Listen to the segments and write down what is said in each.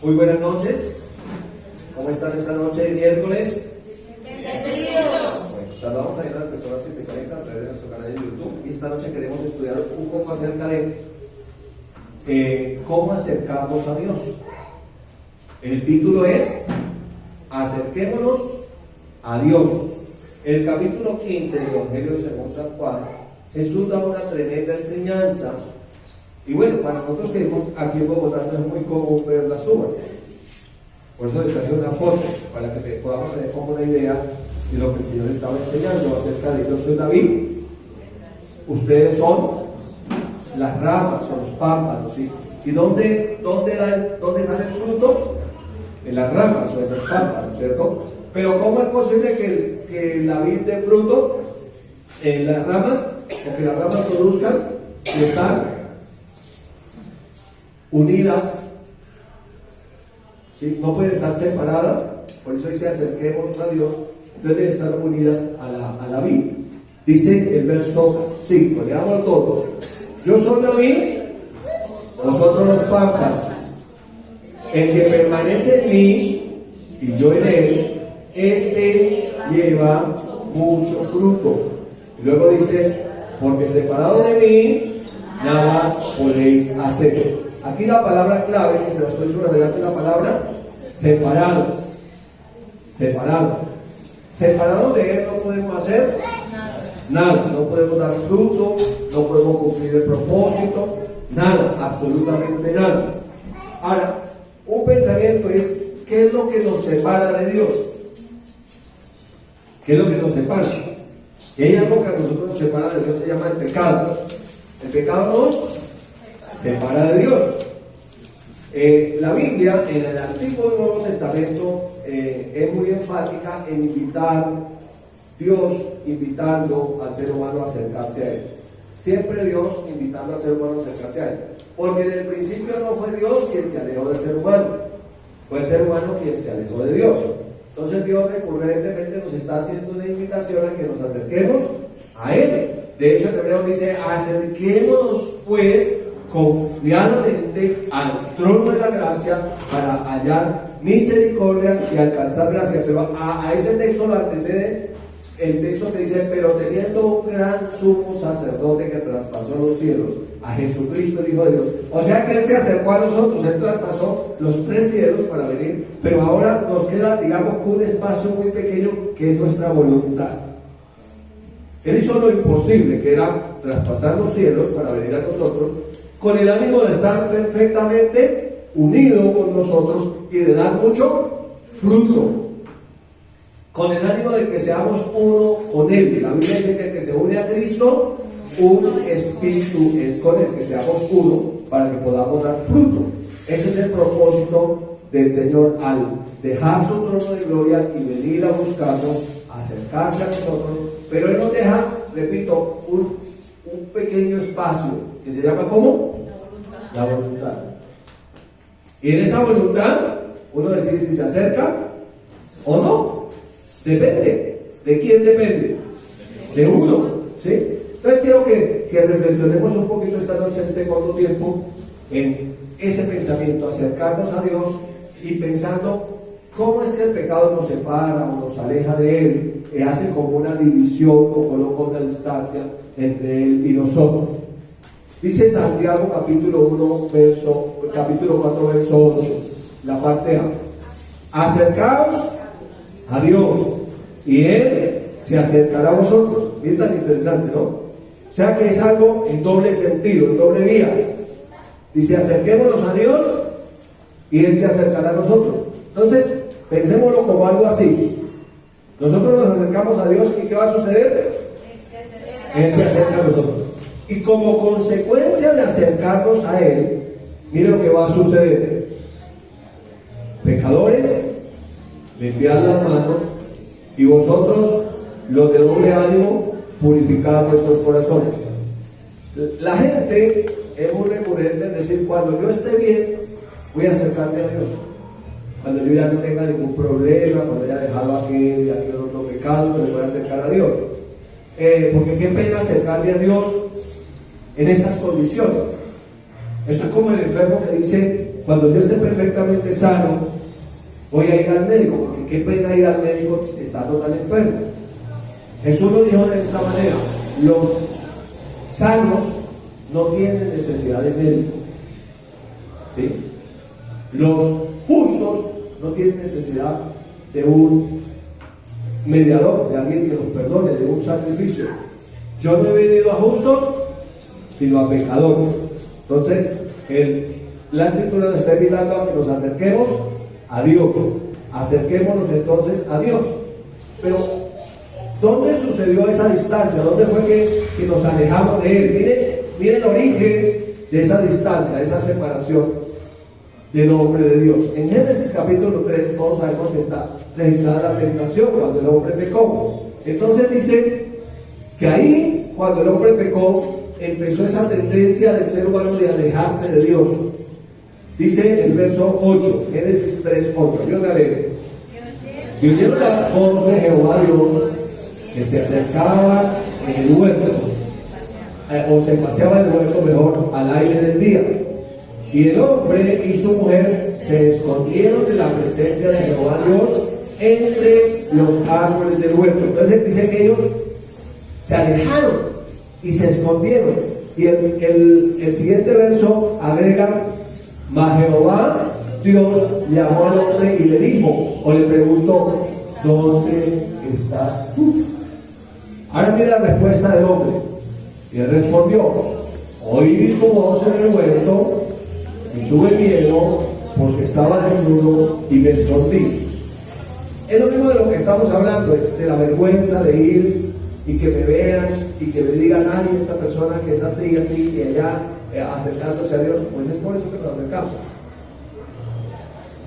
Muy buenas noches. ¿Cómo están esta noche de miércoles? Bueno, saludamos a las personas que se conectan a través de nuestro canal de YouTube. Y esta noche queremos estudiar un poco acerca de cómo acercarnos a Dios. El título es Acerquémonos a Dios. En el capítulo 15 del Evangelio según San Juan, Jesús da una tremenda enseñanza. Y bueno, para nosotros que vivimos aquí en Bogotá no es muy común ver las uvas. Por eso les traje una foto, para que podamos tener como una idea de lo que el Señor estaba enseñando acerca de yo soy David. Ustedes son las ramas, son los pámpanos, ¿sí? ¿Y dónde sale el fruto? En las ramas o en los pámpanos, ¿cierto? Pero ¿cómo es posible que la vid dé fruto en las ramas, o que las ramas produzcan y están unidas? ¿Sí? No pueden estar separadas, por eso dice acerquémonos a Dios, deben estar unidas a la vid. Dice el verso 5, leamos todo. Yo soy la vid, vosotros los pámpanos. El que permanece en mí y yo en él, este lleva mucho fruto. Y luego dice, porque separado de mí, nada podéis hacer. Aquí la palabra clave, que se la estoy subrayando, es la palabra separado. Separado. Separado de él no podemos hacer nada. No podemos dar fruto, no podemos cumplir el propósito, nada, absolutamente nada. Ahora, un pensamiento es, ¿qué es lo que nos separa de Dios? ¿Qué es lo que nos separa? Y hay algo que a nosotros nos separa de Dios, se llama el pecado. El pecado nos separa de Dios. La Biblia en el Antiguo y Nuevo Testamento es muy enfática en Dios invitando al ser humano a acercarse a Él. Siempre Dios invitando al ser humano a acercarse a Él. Porque en el principio no fue Dios quien se alejó del ser humano, fue el ser humano quien se alejó de Dios. Entonces Dios recurrentemente nos está haciendo una invitación a que nos acerquemos a Él. De hecho, el hebreo dice, acerquémonos pues confiadamente al trono de la gracia para hallar misericordia y alcanzar gracia. Pero a ese texto lo antecede el texto que dice, pero teniendo un gran sumo sacerdote que traspasó los cielos, a Jesucristo el Hijo de Dios. O sea que Él se acercó a nosotros, Él traspasó los 3 cielos para venir, pero ahora nos queda, digamos, un espacio muy pequeño que es nuestra voluntad. Él hizo lo imposible, que era traspasar los cielos para venir a nosotros, con el ánimo de estar perfectamente unido con nosotros y de dar mucho fruto, con el ánimo de que seamos uno con Él. La Biblia dice que el que se une a Cristo, un espíritu es con Él, que seamos uno para que podamos dar fruto. Ese es el propósito del Señor al dejar su trono de gloria y venir a buscarnos, acercarse a nosotros, pero Él nos deja, repito, un pequeño espacio que se llama ¿cómo? La voluntad. Y en esa voluntad uno decide si se acerca o no. Depende. ¿De quién depende? De uno, ¿sí? Entonces quiero que reflexionemos un poquito esta noche en este corto tiempo en ese pensamiento, acercarnos a Dios y pensando cómo es que el pecado nos separa o nos aleja de Él, y hace como una división o coloca una distancia entre Él y nosotros. Dice Santiago capítulo 4 verso 8, la parte A: acercaos a Dios y Él se acercará a vosotros. Bien tan interesante, ¿no? O sea que es algo en doble sentido, en doble vía. Dice, acerquémonos a Dios y Él se acercará a nosotros. Entonces, pensémoslo como algo así. Nosotros nos acercamos a Dios y ¿qué va a suceder? Él se acerca a nosotros. Y como consecuencia de acercarnos a Él, mire lo que va a suceder. Pecadores, limpiad las manos, y vosotros, los de doble ánimo, purificad vuestros corazones. La gente es muy recurrente en decir, cuando yo esté bien, voy a acercarme a Dios. Cuando yo ya no tenga ningún problema, cuando haya dejado aquel y aquel otro pecado, me voy a acercar a Dios. Porque qué pena acercarme a Dios en esas condiciones. Eso es como el enfermo que dice, cuando yo esté perfectamente sano, voy a ir al médico, porque qué pena ir al médico estando tan enfermo. Jesús lo dijo de esta manera: los sanos no tienen necesidad de médicos, ¿sí? Los justos no tienen necesidad de un mediador, de alguien que los perdone, de un sacrificio. Yo no he venido a justos, sino a pecadores. Entonces, la Escritura nos está invitando a que nos acerquemos a Dios. Acerquémonos entonces a Dios. Pero, ¿dónde sucedió esa distancia? ¿Dónde fue que nos alejamos de Él? Miren el origen de esa distancia, de esa separación del hombre de Dios. En Génesis capítulo 3, todos sabemos que está registrada la tentación cuando el hombre pecó. Entonces dice que ahí, cuando el hombre pecó, empezó esa tendencia del ser humano de alejarse de Dios. Dice el verso 8, Génesis 3, 8. Yo te leo. Y oyeron la voz de Jehová Dios que se acercaba en el huerto, o se paseaba en el huerto, mejor, al aire del día. Y el hombre y su mujer se escondieron de la presencia de Jehová Dios entre los árboles del huerto. Entonces dice que ellos se alejaron y se escondieron. Y el siguiente verso agrega: mas Jehová Dios llamó al hombre y le dijo, o le preguntó: ¿dónde estás tú? Ahora tiene la respuesta del hombre. Y él respondió: oí tu voz en el huerto y tuve miedo porque estaba desnudo y me escondí. Es lo mismo de lo que estamos hablando, de la vergüenza de ir y que me vean y que me digan: ay, esta persona que es así, así, y allá, acercándose a Dios. Pues es por eso que nos acercamos,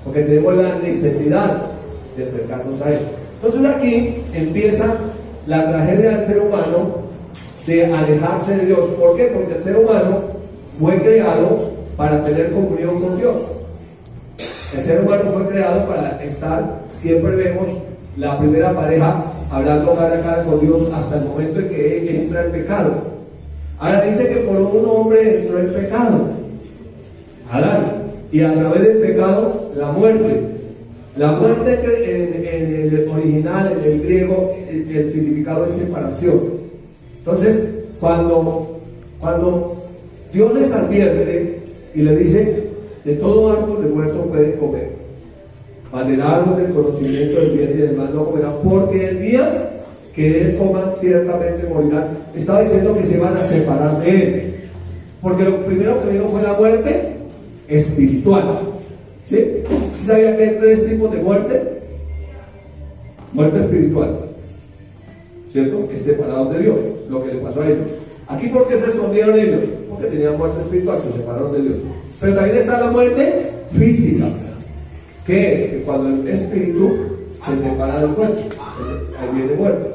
porque tenemos la necesidad de acercarnos a Él. Entonces aquí empieza la tragedia del ser humano de alejarse de Dios. ¿Por qué? Porque el ser humano fue creado para tener comunión con Dios. El ser humano fue creado para estar, siempre vemos la primera pareja hablando cara a cara con Dios hasta el momento en que entra el pecado. Ahora dice que por un hombre entró el pecado, Adán, y a través del pecado la muerte. La muerte en el original, en el griego, el significado es separación. Entonces, cuando Dios les advierte y le dice: de todo árbol del huerto pueden comer, mas del árbol del conocimiento del bien y del mal no comerán, porque el día que él coma ciertamente morirán. Estaba diciendo que se van a separar de él, porque lo primero que vino fue la muerte espiritual. ¿Sí? ¿Sí sabía que hay 3 tipos de muerte? Muerte espiritual, ¿cierto? Que es separado de Dios, lo que le pasó a ellos. Aquí, ¿por qué se escondieron ellos? Porque tenían muerte espiritual, se separaron de Dios. Pero también está la muerte física, que es que cuando el espíritu se separa del cuerpo, ahí viene muerte.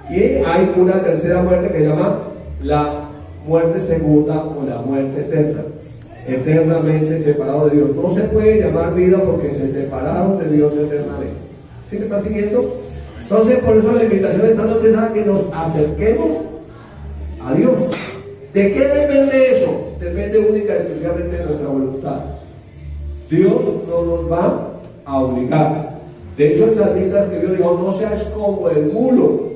Y hay una tercera muerte que se llama la muerte segunda o la muerte eterna, eternamente separado de Dios. No se puede llamar vida porque se separaron de Dios eternamente. ¿Sí me está siguiendo? Entonces, por eso la invitación esta noche es a que nos acerquemos a Dios. ¿De qué depende eso? Depende única y exclusivamente de nuestra voluntad. Dios no nos va a obligar. De hecho, el salmista escribió, dijo: no seas como el mulo,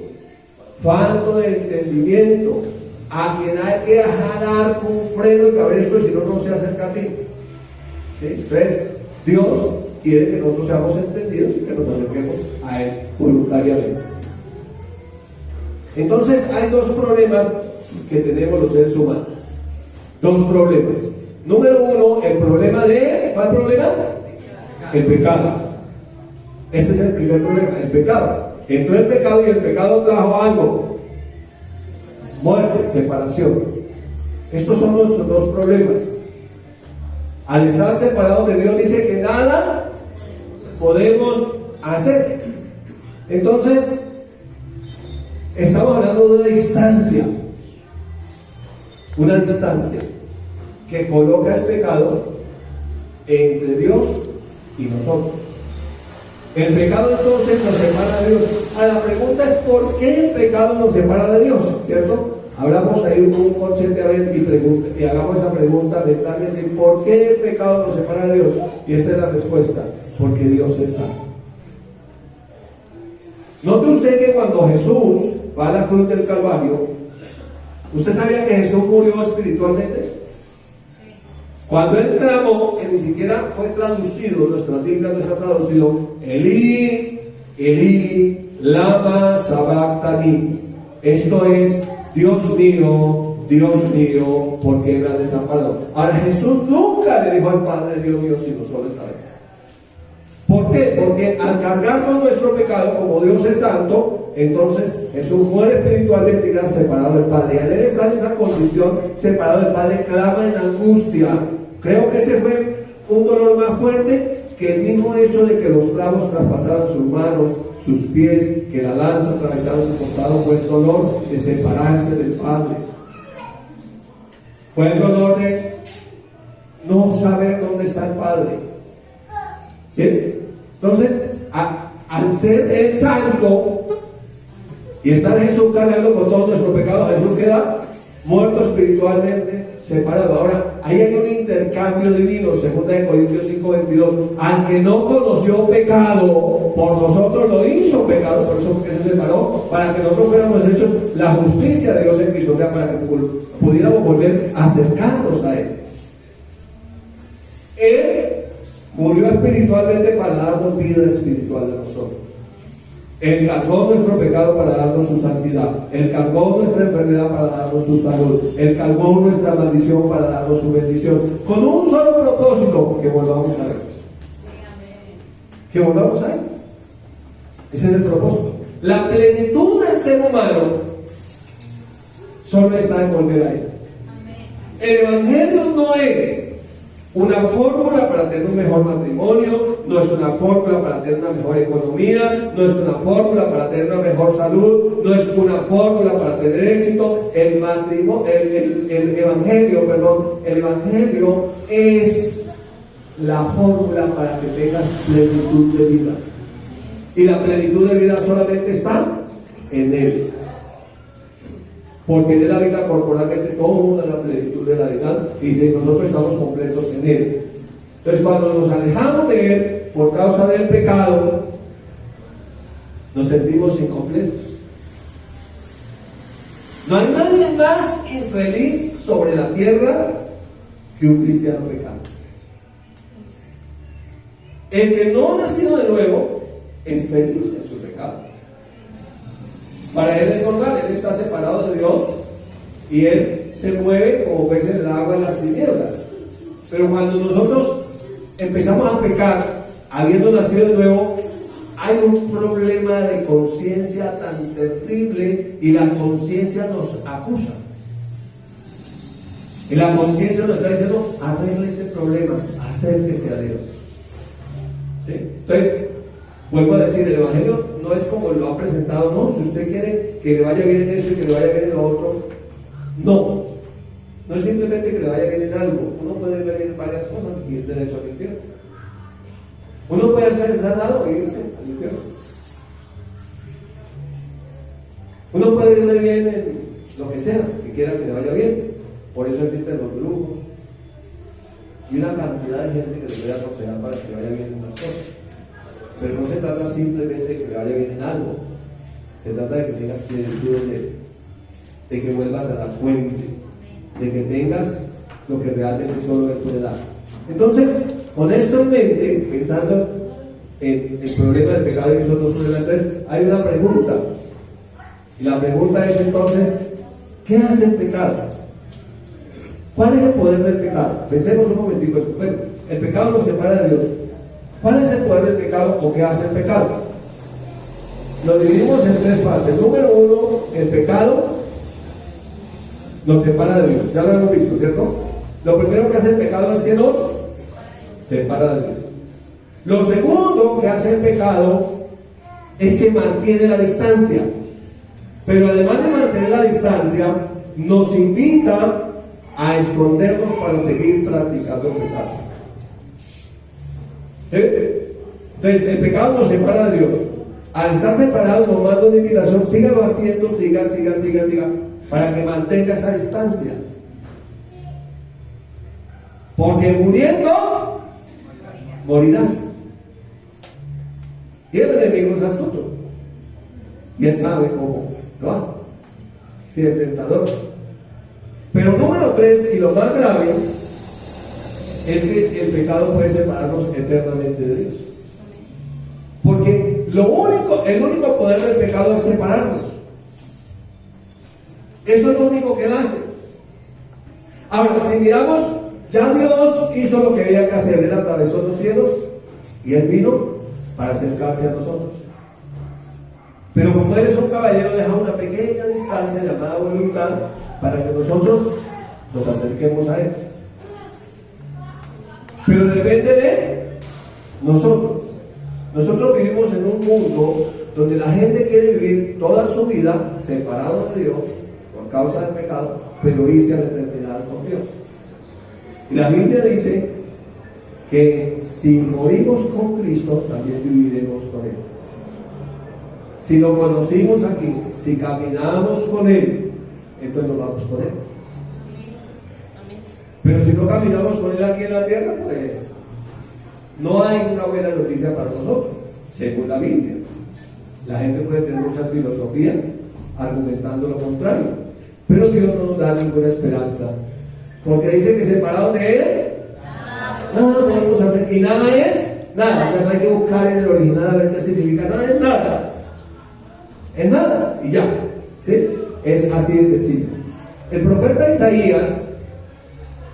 falto de entendimiento, a quien hay que jalar con freno y cabresto, si no, no se acerca a ti. ¿Sí? Entonces, Dios quiere que nosotros seamos entendidos y que nos acerquemos a Él voluntariamente. Entonces, hay 2 problemas que tenemos los seres humanos. 2 problemas. Número 1, el problema de... ¿cuál problema? El pecado. Este es el primer problema, el pecado. Entró el pecado y el pecado trajo algo: muerte, separación. Estos son nuestros 2 problemas. Al estar separados de Dios, dice que nada podemos hacer. Entonces, estamos hablando de una distancia que coloca el pecado entre Dios y nosotros. El pecado entonces nos separa de Dios. La pregunta es: ¿por qué el pecado nos separa de Dios? ¿Cierto? Hablamos ahí un consciente a ver y hagamos esa pregunta mentalmente: ¿por qué el pecado nos separa de Dios? Y esta es la respuesta: porque Dios es santo. Note usted que cuando Jesús va a la cruz del Calvario, ¿usted sabía que Jesús murió espiritualmente? Cuando él clamó, que ni siquiera fue traducido, nuestra Biblia no está traducido: Elí, Elí, lama sabactani. Esto es: Dios mío, ¿por qué me has desamparado? Ahora, Jesús nunca le dijo al Padre: Dios mío, sino solo esta vez. ¿Por qué? Porque al cargar con nuestro pecado, como Dios es santo, entonces Jesús muere espiritualmente y queda separado del Padre. Y al él estar en esa condición, separado del Padre, clama en angustia. Creo que ese fue un dolor más fuerte que el mismo hecho de que los clavos traspasaran sus manos, sus pies, que la lanza atravesara su costado. Fue el dolor de separarse del Padre. Fue el dolor de no saber dónde está el Padre. ¿Sí? Entonces, al ser el santo y estar Jesús cargando con todos nuestros pecados, Jesús queda muerto espiritualmente, separado. Ahora, ahí hay un intercambio divino, 2 Corintios 5:22. Al que no conoció pecado, por nosotros lo hizo pecado, por eso porque se separó, para que nosotros fuéramos hechos la justicia de Dios en Cristo, o sea, para que pudiéramos volver a acercarnos a Él. Él murió espiritualmente para darnos vida espiritual de nosotros. Él cargó nuestro pecado para darnos su santidad. Él cargó nuestra enfermedad para darnos su salud. Él cargó nuestra maldición para darnos su bendición. Con un solo propósito: que volvamos a Él. Que volvamos a Él. Ese es el propósito. La plenitud del ser humano solo está en volver a Él. El Evangelio no es una fórmula para tener un mejor matrimonio, no es una fórmula para tener una mejor economía, no es una fórmula para tener una mejor salud, no es una fórmula para tener éxito. El Evangelio es la fórmula para que tengas plenitud de vida. Y la plenitud de vida solamente está en Él. Porque en Él habita corporalmente toda la plenitud de la deidad, y si nosotros estamos completos en Él. Entonces, cuando nos alejamos de Él por causa del pecado, nos sentimos incompletos. No hay nadie más infeliz sobre la tierra que un cristiano pecado. El que no ha nacido de nuevo es feliz en su pecado. Para él es normal, él está separado de Dios y él se mueve como pez en el agua en las tinieblas. Pero cuando nosotros empezamos a pecar, habiendo nacido de nuevo, hay un problema de conciencia tan terrible y la conciencia nos acusa. Y la conciencia nos está diciendo: arregle ese problema, acérquese a Dios. ¿Sí? Entonces, vuelvo a decir, el Evangelio no es como lo ha presentado, no. Si usted quiere que le vaya bien en eso y que le vaya bien en lo otro, no. No es simplemente que le vaya bien en algo. Uno puede ver en varias cosas y ir derecho al infierno. Uno puede ser sanado e irse al infierno. Uno puede irle bien en lo que sea, que quiera que le vaya bien. Por eso existen los brujos y una cantidad de gente que le puede aconsejar para que le vaya bien en unas cosas. Pero no se trata simplemente de que le vaya bien en algo. Se trata de que tengas plenitud en Él, de que vuelvas a la fuente, de que tengas lo que realmente solo Él puede dar. Entonces, con esto en mente, pensando en el problema del pecado y los otros problemas, entonces hay una pregunta. Y la pregunta es entonces: ¿qué hace el pecado? ¿Cuál es el poder del pecado? Pensemos un momentito. Bueno, el pecado nos separa de Dios. ¿Cuál es el poder del pecado o qué hace el pecado? Lo dividimos en tres partes. Número uno, el pecado nos separa de Dios. Ya lo hemos visto, ¿cierto? Lo primero que hace el pecado es que nos separa de Dios. Lo segundo que hace el pecado es que mantiene la distancia. Pero además de mantener la distancia, nos invita a escondernos para seguir practicando el pecado. Entonces, el pecado nos separa de Dios. Al estar separados, nos manda una invitación: sígalo haciendo, siga. para que mantenga esa distancia. Porque muriendo, morirás. Y el enemigo es astuto. Y él sabe cómo lo hace. Sí, el tentador. Pero número 3, y lo más grave, es que el pecado puede separarnos eternamente de Dios. Porque el único poder del pecado es separarnos. Eso es lo único que él hace. Ahora, si miramos, ya Dios hizo lo que había que hacer. Él atravesó los cielos y él vino para acercarse a nosotros. Pero como él es un caballero, deja una pequeña distancia llamada voluntad para que nosotros nos acerquemos a él. Pero depende de nosotros. Nosotros vivimos en un mundo donde la gente quiere vivir toda su vida separado de Dios por causa del pecado, pero irse a la eternidad con Dios. Y la Biblia dice que si morimos con Cristo, también viviremos con Él. Si lo conocimos aquí, si caminamos con Él, entonces nos vamos con Él. Pero si no caminamos con Él aquí en la tierra, pues no hay una buena noticia para nosotros, según la Biblia. La gente puede tener muchas filosofías argumentando lo contrario, pero Dios no nos da ninguna esperanza, porque dice que separados de Él, nada podemos hacer. Y nada es nada. O sea, no hay que buscar en el original a ver qué significa. Nada es nada. Es nada y ya. ¿Sí? Es así de sencillo. El profeta Isaías,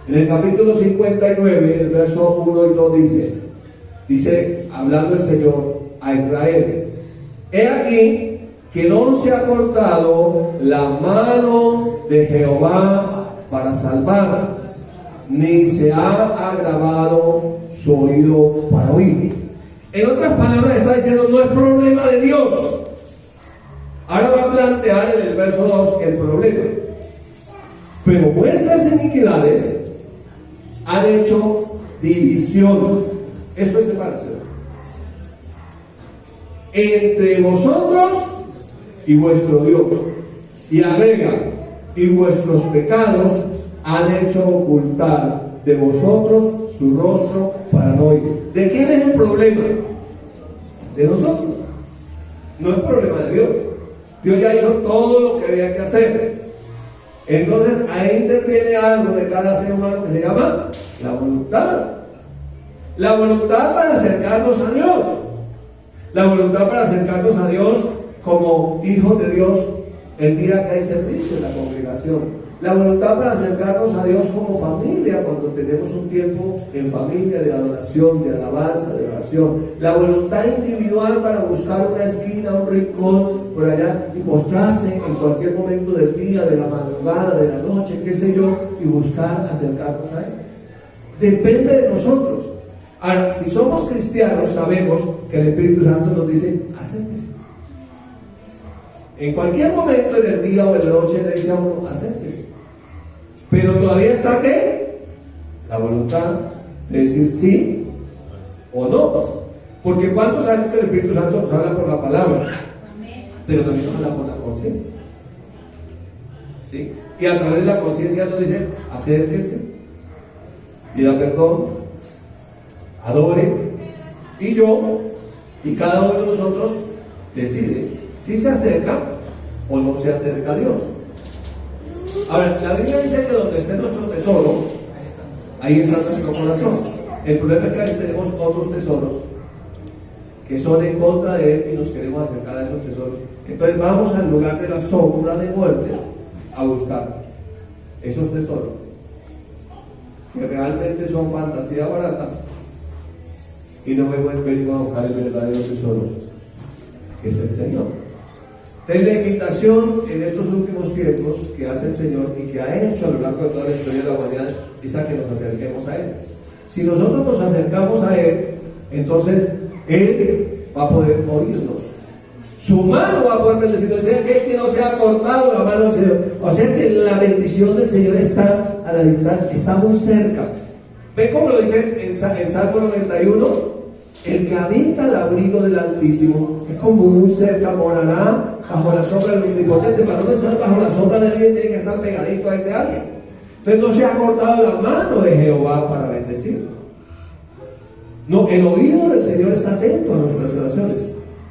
en el capítulo 59, el verso 1 y 2 dice, hablando el Señor a Israel: he aquí que no se ha cortado la mano de Jehová para salvar, ni se ha agravado su oído para oír. En otras palabras, está diciendo, no es problema de Dios. Ahora va a plantear en el verso 2 el problema. Pero vuestras iniquidades han hecho división. Esto es separación entre vosotros y vuestro Dios. Y agrega, y vuestros pecados han hecho ocultar de vosotros su rostro para no oír. ¿De quién es el problema? De nosotros. No es problema de Dios. Dios ya hizo todo lo que había que hacer. Entonces ahí interviene algo de cada ser humano que se llama la voluntad. La voluntad para acercarnos a Dios. La voluntad para acercarnos a Dios como hijos de Dios el día que hay servicio en la congregación. La voluntad para acercarnos a Dios como familia cuando tenemos un tiempo en familia de adoración, de alabanza, de oración. La voluntad individual para buscar una esquina, un rincón por allá y postrarse en cualquier momento del día, de la madrugada, de la noche, qué sé yo, y buscar acercarnos a Él. Depende de nosotros. Ahora, si somos cristianos, sabemos que el Espíritu Santo nos dice, acérquese. En cualquier momento en el día o en la noche le dice a uno, acérquese. Pero todavía está ¿qué? La voluntad de decir sí o no. Porque ¿cuántos saben que el Espíritu Santo nos habla por la palabra? Pero también nos habla por la conciencia. ¿Sí? Y a través de la conciencia nos dice, acérquese, pida perdón, adore, y yo, y cada uno de nosotros decide si se acerca o no se acerca a Dios. Ahora, la Biblia dice que donde esté nuestro tesoro, ahí está nuestro corazón. El problema es que a veces tenemos otros tesoros que son en contra de Él y nos queremos acercar a esos tesoros. Entonces vamos al lugar de la sombra de muerte a buscar esos tesoros que realmente son fantasía barata y no hemos venido a buscar el verdadero tesoro, que es el Señor. Entonces la invitación en estos últimos tiempos que hace el Señor y que ha hecho a lo largo de toda la historia de la humanidad es a que nos acerquemos a Él. Si nosotros nos acercamos a Él, entonces Él va a poder oírnos. Su mano va a poder bendecirnos. O sea que no se ha cortado la mano del Señor. O sea que la bendición del Señor está a la distancia, está muy cerca. ¿Ven cómo lo dice en Salmo 91? El que habita al abrigo del Altísimo es como muy cerca, morará bajo la sombra del Omnipotente. Para no estar bajo la sombra de alguien, tiene que estar pegadito a ese alguien. Entonces no se ha cortado la mano de Jehová para bendecir. No, el oído del Señor está atento a nuestras oraciones.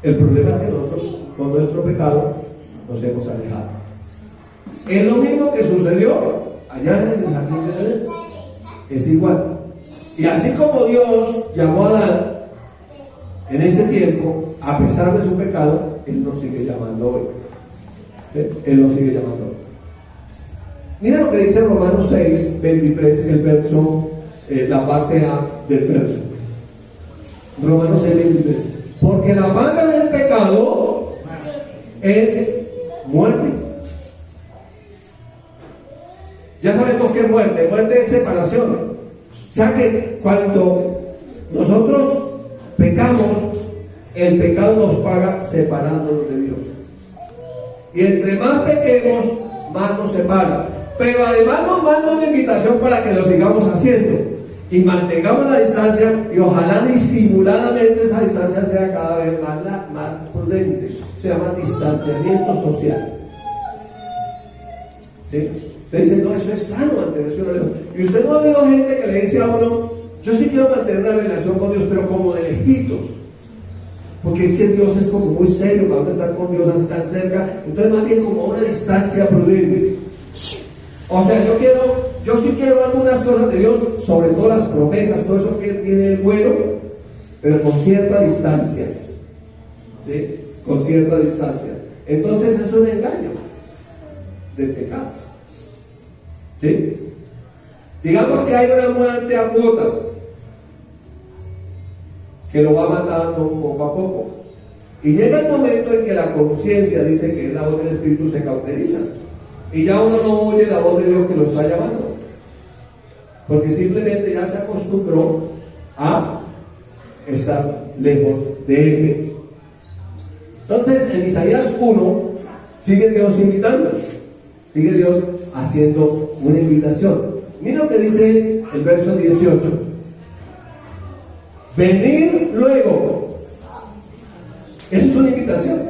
El problema es que nosotros, con nuestro pecado, nos hemos alejado. Es lo mismo que sucedió allá en el jardín de Edén. Es igual. Y así como Dios llamó a Adán en ese tiempo, a pesar de su pecado, Él nos sigue llamando hoy. ¿Sí? Él nos sigue llamando hoy. Mira lo que dice Romanos 6, 23, el verso, la parte A del verso. Romanos 6, 23. Porque la paga del pecado es muerte. Ya sabemos que es muerte. Muerte es separación. O sea que cuando nosotros pecamos, el pecado nos paga separándonos de Dios. Y entre más pequemos, más nos separa. Pero además nos manda una invitación para que lo sigamos haciendo. Y mantengamos la distancia, y ojalá disimuladamente esa distancia sea cada vez más prudente. Se llama distanciamiento social. ¿Sí? Usted dice, no, eso es sano mantenerse una relación. Y usted no ha oído gente que le dice a uno, yo sí quiero mantener una relación con Dios, pero como de lejitos. Porque es que Dios es como muy serio, para estar con Dios así tan cerca. Entonces más bien como una distancia prudente. O sea, yo sí quiero algunas cosas de Dios, sobre todo las promesas, todo eso que tiene el bueno, pero con cierta distancia. ¿Sí? Con cierta distancia. Entonces es un engaño del pecado. ¿Sí? Digamos que hay una muerte a cuotas que lo va matando poco a poco. Y llega el momento en que la conciencia dice que la voz del Espíritu se cauteriza. Y ya uno no oye la voz de Dios que lo está llamando. Porque simplemente ya se acostumbró a estar lejos de Él. Entonces, en Isaías 1, sigue Dios invitando. Sigue Dios haciendo una invitación. Mira lo que dice el verso 18. Venid luego. Eso es una invitación.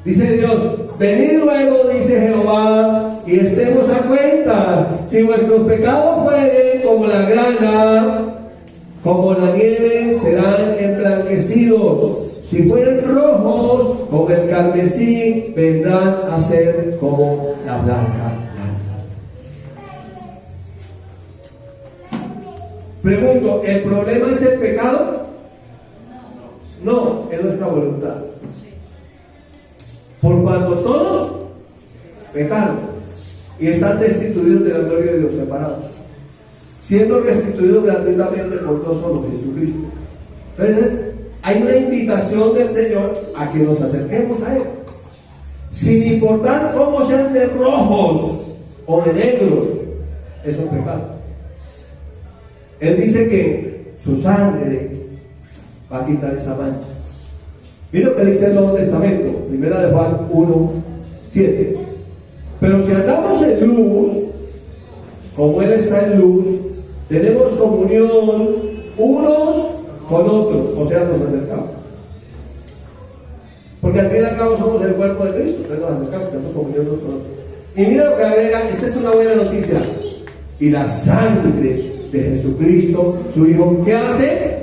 Dice Dios, venid luego, dice Jehová, y estemos a cuentas. Si vuestros pecados fueren como la grana, como la nieve, serán emblanquecidos. Si fueren rojos como el carmesí, vendrán a ser como la blanca. Pregunto, ¿el problema es el pecado? No, es nuestra voluntad. Por cuando todos pecaron y están destituidos de la gloria de Dios, separados, siendo restituidos gratuitamente por todos solo Jesucristo. Entonces, hay una invitación del Señor a que nos acerquemos a Él, sin importar cómo sean de rojos o de negros esos pecados. Él dice que su sangre va a quitar esa mancha. Mira lo que dice el Nuevo Testamento, primera de Juan 1, 7. Pero si andamos en luz, como Él está en luz, tenemos comunión unos con otros, o sea, nos acercamos. Porque al fin y al cabo somos el cuerpo de Cristo, entonces nos acercamos, tenemos comunión unos con otros. Y mira lo que agrega, esta es una buena noticia. Y la sangre de Jesucristo, su Hijo, ¿qué hace?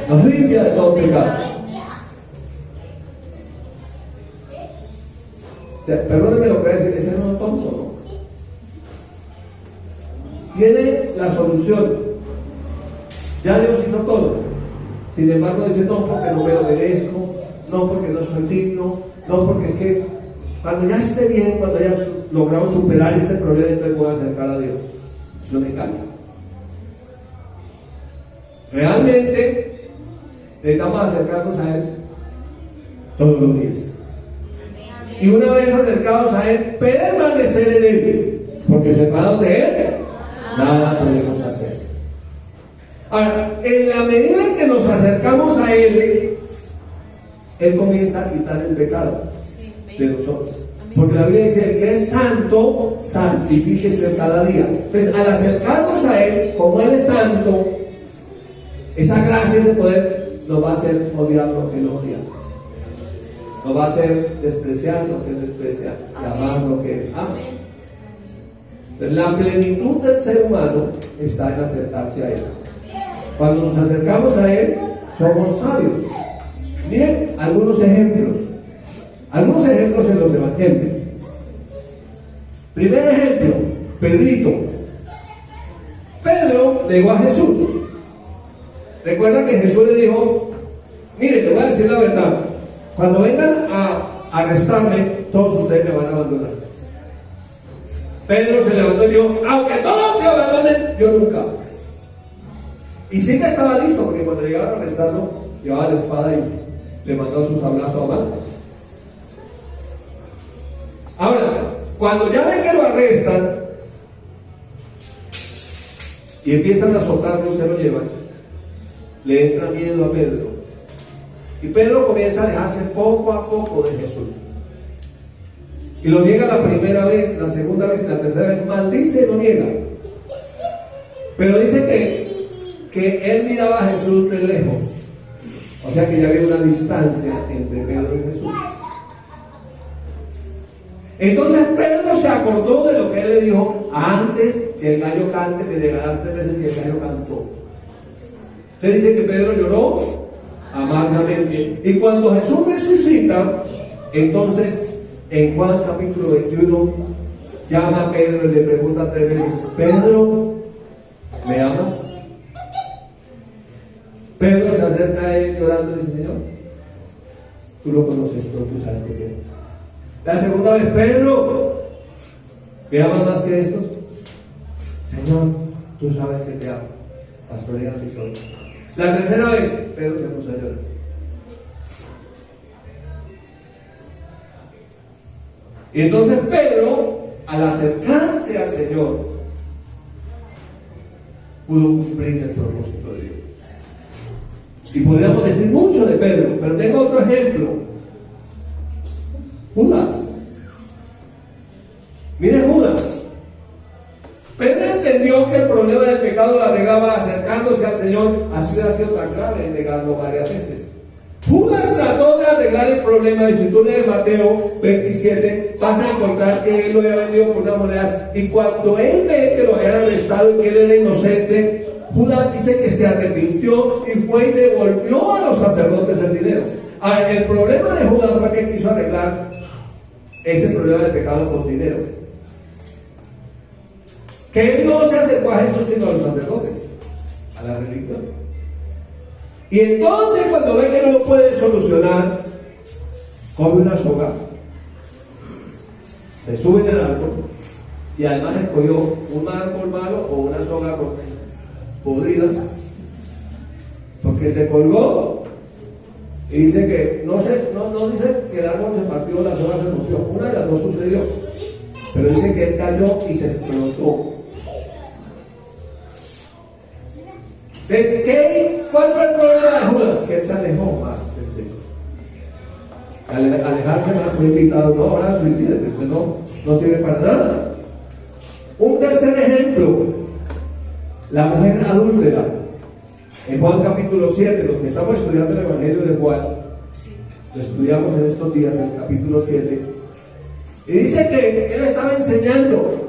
Nos limpia de todo pecado. O sea, perdónenme lo que voy a decir, ese no es tonto, ¿no? Tiene la solución. Ya Dios hizo todo. Sin embargo dice, no porque no me lo merezco, no porque no soy digno, no porque es que cuando ya esté bien, cuando hayas logrado superar este problema, entonces voy a acercar a Dios. Eso me encanta. Realmente necesitamos acercarnos a Él todos los días. Y una vez acercados a Él, permanecer en Él, porque separados de Él, nada podemos hacer. Ahora, en la medida en que nos acercamos a Él, Él comienza a quitar el pecado de nosotros. Porque la Biblia dice, el que es santo, santifíquese cada día. Entonces, al acercarnos a Él, como Él es santo, Esa gracia, ese poder, nos va a hacer odiar lo que Él odia. Nos va a hacer despreciar lo que Él desprecia y amar lo que Él ama. La plenitud del ser humano está en acercarse a Él. Cuando nos acercamos a Él, somos sabios. Miren algunos ejemplos en los evangelios. Primer ejemplo, Pedrito. Pedro negó a Jesús. Recuerda que Jesús le dijo: mire, le voy a decir la verdad, cuando vengan a arrestarme, todos ustedes me van a abandonar. Pedro se levantó y dijo: aunque todos me abandonen, yo nunca. Y sí que estaba listo, porque cuando llegaron a arrestarlo, llevaba la espada y le mandó sus abrazos a Marcos. Ahora, cuando ya ven que lo arrestan y empiezan a soltarlo, se lo llevan, le entra miedo a Pedro. Y Pedro comienza a alejarse poco a poco de Jesús. Y lo niega la primera vez, la segunda vez y la tercera vez. Maldice y lo niega. Pero dice que él miraba a Jesús de lejos. O sea que ya había una distancia entre Pedro y Jesús. Entonces Pedro se acordó de lo que él le dijo: antes que el gallo cante, me negarás 3 veces. Y el gallo cantó. Le dice que Pedro lloró amargamente. Y cuando Jesús resucita, entonces en Juan capítulo 21 llama a Pedro y le pregunta 3 veces: Pedro, ¿me amas? Pedro se acerca a él llorando y dice: Señor, tú lo conoces, pero tú sabes que quiero. La segunda vez: Pedro, ¿me amas más que estos? Señor, tú sabes que te amo. Pastorea mis ovejas. La tercera vez, Pedro se puso a llorar. Y entonces Pedro, al acercarse al Señor, pudo cumplir el propósito de Dios. Y podríamos decir mucho de Pedro, pero tengo otro ejemplo. Judas. Miren Judas. Pedro entendió que el problema del pecado lo arreglaba acercándose al Señor. Así hubiera sido tan grave en negarlo varias veces. Judas trató de arreglar el problema. Y si tú lees Mateo 27, vas a encontrar que él lo había vendido por unas monedas. Y cuando él ve que lo habían arrestado y que él era inocente, Judas dice que se arrepintió y fue y devolvió a los sacerdotes el dinero. Ahora, el problema de Judas fue que él quiso arreglar ese problema del pecado con dinero. Que él no se acercó a Jesús sino a los sacerdotes, a la religión. Y entonces cuando ve que no lo puede solucionar, coge una soga, se sube en el árbol y además escogió un árbol malo o una soga podrida, porque se colgó y dice que no dice que el árbol se partió, la soga se rompió, una de las dos sucedió, pero dice que él cayó y se explotó. ¿Cuál fue el problema de Judas? Que él se alejó más del Señor. Al alejarse más fue invitado: no, ahora suicídese, usted no sirve para nada. Un tercer ejemplo: la mujer adúltera. En Juan capítulo 7, los que estamos estudiando el Evangelio de Juan, lo estudiamos en estos días, el capítulo 7, y dice que él estaba enseñando.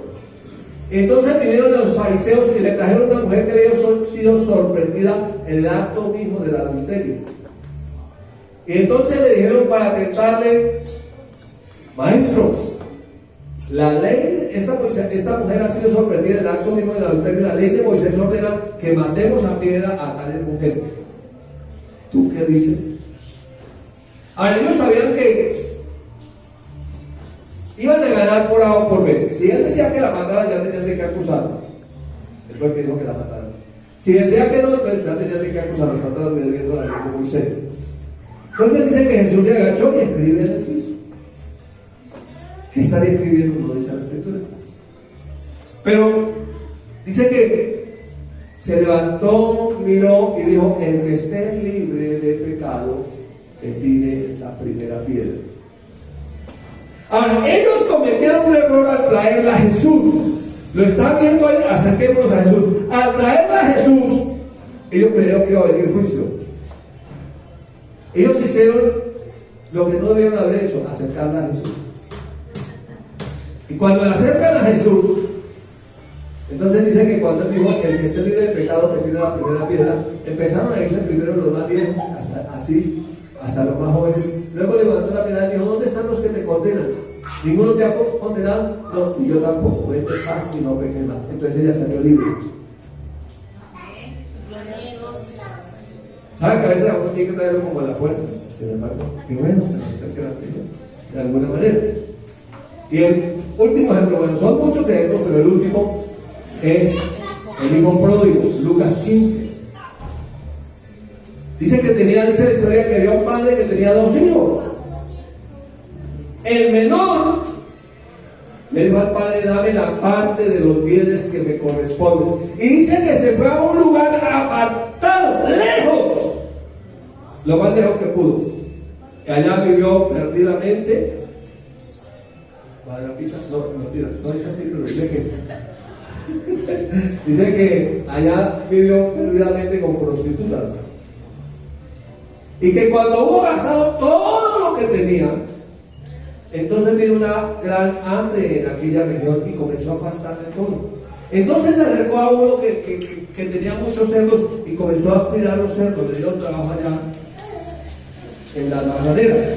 Entonces vinieron los fariseos y le trajeron una mujer que había sido sorprendida en el acto mismo del adulterio. Y entonces le dijeron para tentarle: maestro, la ley, esta mujer ha sido sorprendida en el acto mismo del adulterio, y la ley de Moisés ordena que matemos a piedra a tales mujeres. ¿Tú qué dices? Ahora, ellos sabían que iban a ganar por A o por B. Si él decía que la mataran, ya tenían que acusarlo. Él fue el que dijo que la mataran. Si decía que no, pues ya tenían que acusarlo. Está transgrediendo la ley de Moisés. Entonces dice que Jesús se agachó y escribió en el piso. ¿Qué estaría escribiendo? No dice la escritura. Pero dice que se levantó, miró y dijo: el que esté libre de pecado, que tire la primera piedra. Ahora, ellos cometieron un error al traerla a Jesús. Lo están viendo ahí: acerquémonos a Jesús. Al traerla a Jesús, ellos creyeron que iba a venir juicio. Ellos hicieron lo que no debían haber hecho, acercarla a Jesús. Y cuando le acercan a Jesús, entonces dice que cuando él dijo, el que esté libre de pecado, que tiene la primera piedra, empezaron a irse primero los más viejos, hasta los más jóvenes. Luego levantó la mirada y dijo, ¿dónde están los que te condenan? ¿Ninguno te ha condenado? No, y yo tampoco. Vete en paz y no peques más. Entonces ella salió libre. ¿Saben que a veces uno tiene que traerlo como a la fuerza? Sin embargo, qué bueno, de alguna manera. Y el último ejemplo, bueno, son muchos ejemplos, pero el último es el hijo pródigo, Lucas 15. Dice la historia que había un padre que tenía 2 hijos. El menor le dijo al padre, dame la parte de los bienes que me corresponden. Y dice que se fue a un lugar apartado, lejos, lo más lejos que pudo. Y allá vivió perdidamente. No dice así, pero dice que dice que allá vivió perdidamente con prostitutas. Y que cuando hubo gastado todo lo que tenía, entonces vino una gran hambre en aquella región y comenzó a faltar de todo. Entonces se acercó a uno que tenía muchos cerdos y comenzó a cuidar los cerdos. Le dieron trabajo allá en las lavanderas.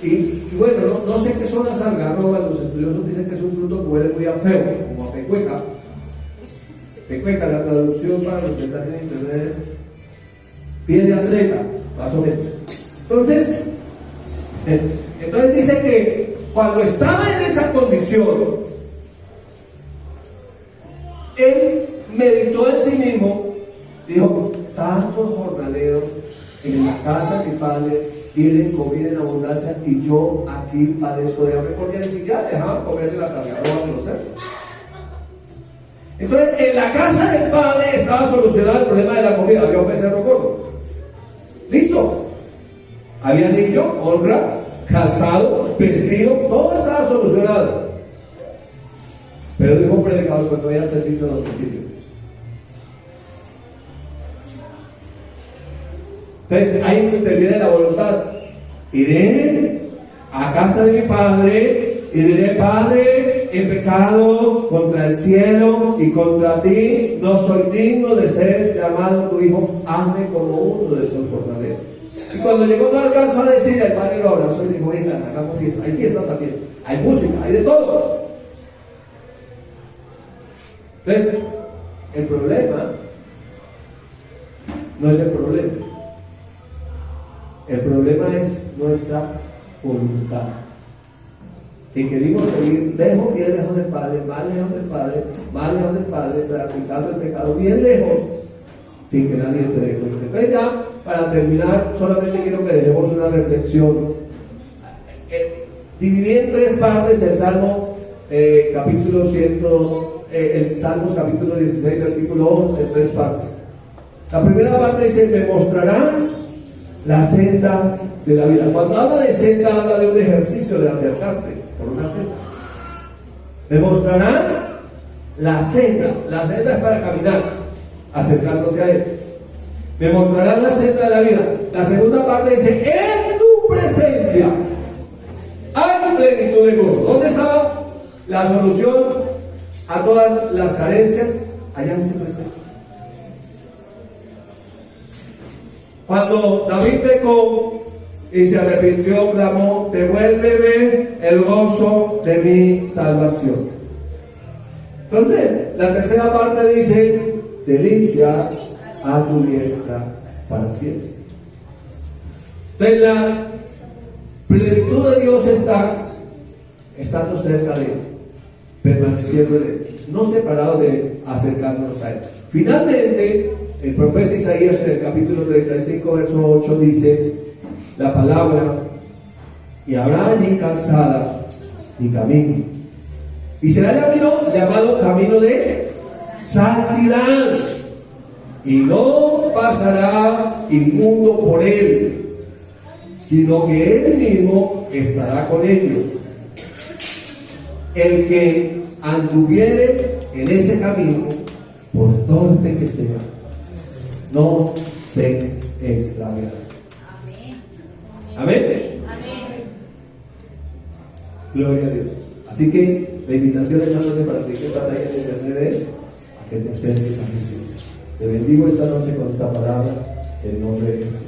Y bueno, no sé qué son las algarrobas. Los estudiosos dicen que es un fruto que huele muy a feo, como a pecueca. Pecueca, la traducción para los que están en internet es pie de atleta, más o menos. Entonces dice que cuando estaba en esa condición, él meditó en sí mismo, dijo, tantos jornaleros en la casa de mi padre tienen comida en abundancia y yo aquí padezco de hambre, porque ni siquiera dejaban comer de las algarrobas de los cerdos. Entonces, en la casa del padre estaba solucionado el problema de la comida. Había un becerro gordo. ¿Listo? Había niño, honra, calzado, vestido, todo estaba solucionado. Pero dijo un predicador, cuando vaya a servicio a domicilio. Entonces, ahí interviene la voluntad. Iré a casa de mi padre y diré, Padre, he pecado contra el cielo y contra ti, no soy digno de ser llamado tu hijo, hazme como uno de tus jornaleros. Y cuando llegó no alcanzó a decir, el padre lo abrazó y dijo, venga, hagamos fiesta. Hay fiesta también, hay música, hay de todo. Entonces, el problema no es el problema. El problema es nuestra voluntad. Que queremos seguir lejos, bien lejos del Padre, más lejos del Padre, más lejos del Padre, practicando el pecado bien lejos, sin que nadie se dé cuenta. Entonces ya, para terminar, solamente quiero que dejemos una reflexión. Dividí en 3 partes el Salmo Salmos capítulo 16, versículo 11, en 3 partes. La primera parte dice, me mostrarás la senda de la vida. Cuando habla de senda, habla de un ejercicio de acercarse por una senda. Me mostrarás la senda. La senda es para caminar, acercándose a él. Me mostrarás la senda de la vida. La segunda parte dice, en tu presencia hay plenitud de gozo. ¿Dónde estaba la solución a todas las carencias? Allá en tu presencia. Cuando David pecó y se arrepintió, clamó, devuélveme el gozo de mi salvación. Entonces, la tercera parte dice, delicias a tu diestra para siempre. Entonces, la plenitud de Dios está estando cerca de él, permaneciendo en él, no separado de acercarnos a él. Finalmente, el profeta Isaías en el capítulo 35, verso 8 dice la palabra, y habrá allí calzada y camino, y será llamado camino de santidad, y no pasará inmundo por él, sino que él mismo estará con ellos. El que anduviere en ese camino, por torpe que sea, no se extraviará. Amén. Gloria a Dios. Así que la invitación esta noche para ti que estás ahí en internet es a que te acerques a Jesús. Te bendigo esta noche con esta palabra en el nombre de Jesús.